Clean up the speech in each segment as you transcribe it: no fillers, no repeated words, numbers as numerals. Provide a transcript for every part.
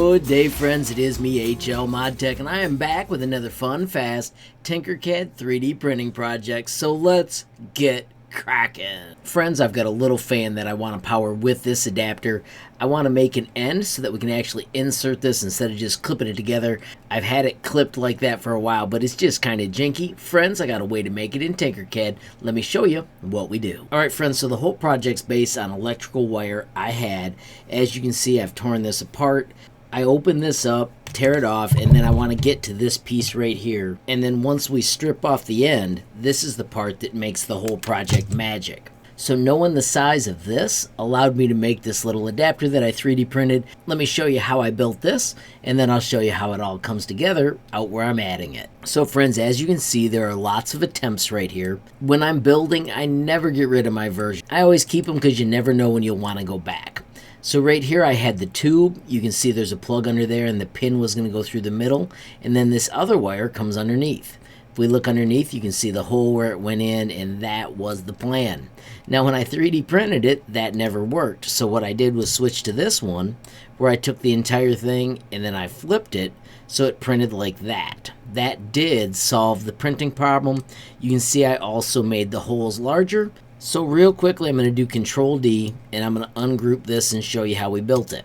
Good day, friends. It is me, HLModTech, and I am back with another fun, fast Tinkercad 3D printing project. So let's get cracking. Friends, I've got a little fan that I want to power with this adapter. I want to make an end so that we can actually insert this instead of just clipping it together. I've had it clipped like that for a while, but it's just kind of janky. Friends, I got a way to make it in Tinkercad. Let me show you what we do. Alright friends, so the whole project's based on electrical wire I had. As you can see, I've torn this apart. I open this up, tear it off, and then I want to get to this piece right here. And then once we strip off the end, this is the part that makes the whole project magic. So knowing the size of this allowed me to make this little adapter that I 3D printed. Let me show you how I built this, and then I'll show you how it all comes together out where I'm adding it. So friends, as you can see, there are lots of attempts right here. When I'm building, I never get rid of my version. I always keep them because you never know when you'll want to go back. So right here I had the tube. You can see there's a plug under there and the pin was going to go through the middle, and then this other wire comes underneath. If we look underneath, you can see the hole where it went in, and that was the plan. Now when I 3D printed it, that never worked. So what I did was switch to this one where I took the entire thing and then I flipped it so it printed like that. That did solve the printing problem. You can see I also made the holes larger. So real quickly, I'm going to do Control D, and I'm going to ungroup this and show you how we built it.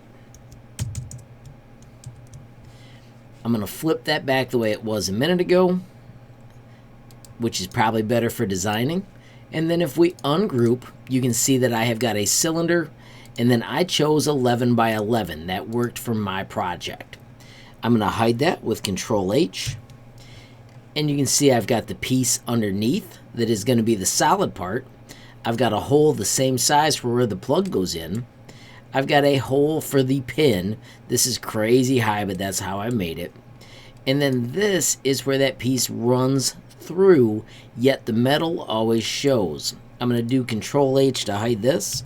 I'm going to flip that back the way it was a minute ago, which is probably better for designing. And then if we ungroup, you can see that I have got a cylinder, and then I chose 11 by 11. That worked for my project. I'm going to hide that with Control H. And you can see I've got the piece underneath that is going to be the solid part. I've got a hole the same size for where the plug goes in. I've got a hole for the pin. This is crazy high, but that's how I made it. And then this is where that piece runs through, yet the metal always shows. I'm going to do Control H to hide this,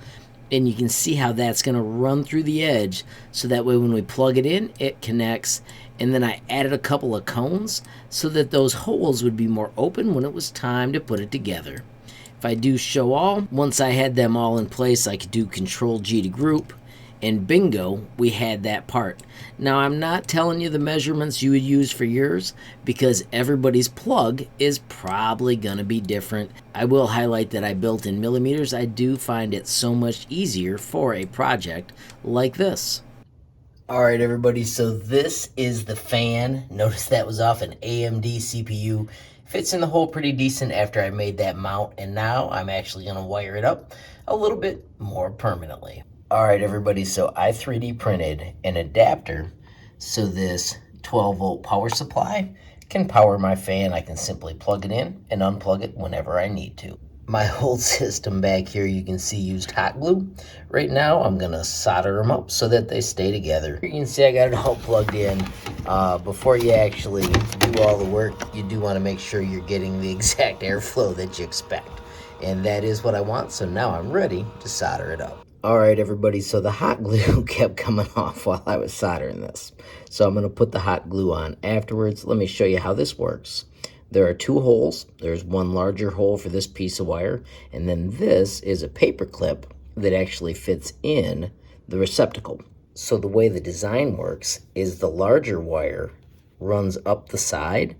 and you can see how that's going to run through the edge, so that way when we plug it in, it connects. And then I added a couple of cones so that those holes would be more open when it was time to put it together. If I do show all, once I had them all in place, I could do Control G to group, and bingo, we had that part. Now I'm not telling you the measurements you would use for yours because everybody's plug is probably going to be different. I will highlight that I built in millimeters. I do find it so much easier for a project like this. Alright everybody, so this is the fan. Notice that was off an AMD CPU. Fits in the hole pretty decent after I made that mount, and now I'm actually going to wire it up a little bit more permanently. Alright everybody, so I 3D printed an adapter so this 12 volt power supply can power my fan. I can simply plug it in and unplug it whenever I need to. My whole system back here, you can see, used hot glue. Right now I'm going to solder them up so that they stay together. You can see I got it all plugged in. Before you actually do all the work, you do want to make sure you're getting the exact airflow that you expect. And that is what I want, so now I'm ready to solder it up. Alright everybody, so the hot glue kept coming off while I was soldering this. So I'm going to put the hot glue on afterwards. Let me show you how this works. There are two holes. There's one larger hole for this piece of wire, and then this is a paper clip that actually fits in the receptacle. So the way the design works is the larger wire runs up the side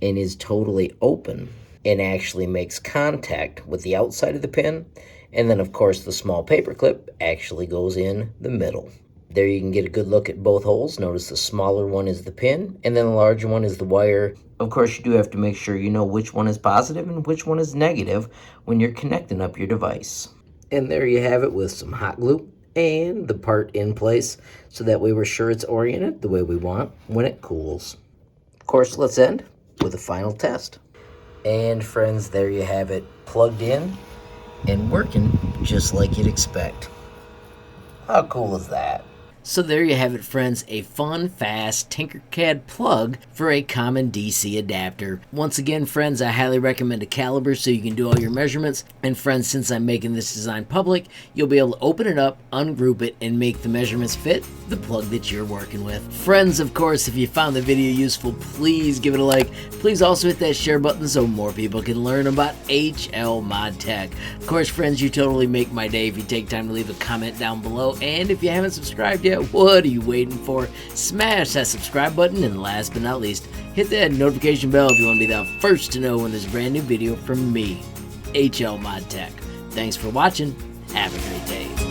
and is totally open and actually makes contact with the outside of the pin, and then of course the small paper clip actually goes in the middle. There you can get a good look at both holes. Notice the smaller one is the pin, and then the larger one is the wire. Of course, you do have to make sure you know which one is positive and which one is negative when you're connecting up your device. And there you have it with some hot glue and the part in place, so that way we're sure it's oriented the way we want when it cools. Of course, let's end with a final test. And friends, there you have it, plugged in and working just like you'd expect. How cool is that? So there you have it, friends, a fun, fast Tinkercad plug for a common DC adapter. Once again, friends, I highly recommend a caliber so you can do all your measurements. And friends, since I'm making this design public, you'll be able to open it up, ungroup it, and make the measurements fit the plug that you're working with. Friends, of course, if you found the video useful, please give it a like. Please also hit that share button so more people can learn about HLModTech. Of course, friends, you totally make my day if you take time to leave a comment down below. And if you haven't subscribed yet, yet? What are you waiting for? Smash that subscribe button, and last but not least, hit that notification bell if you want to be the first to know when there's a brand new video from me, HLModTech. Thanks for watching. Have a great day.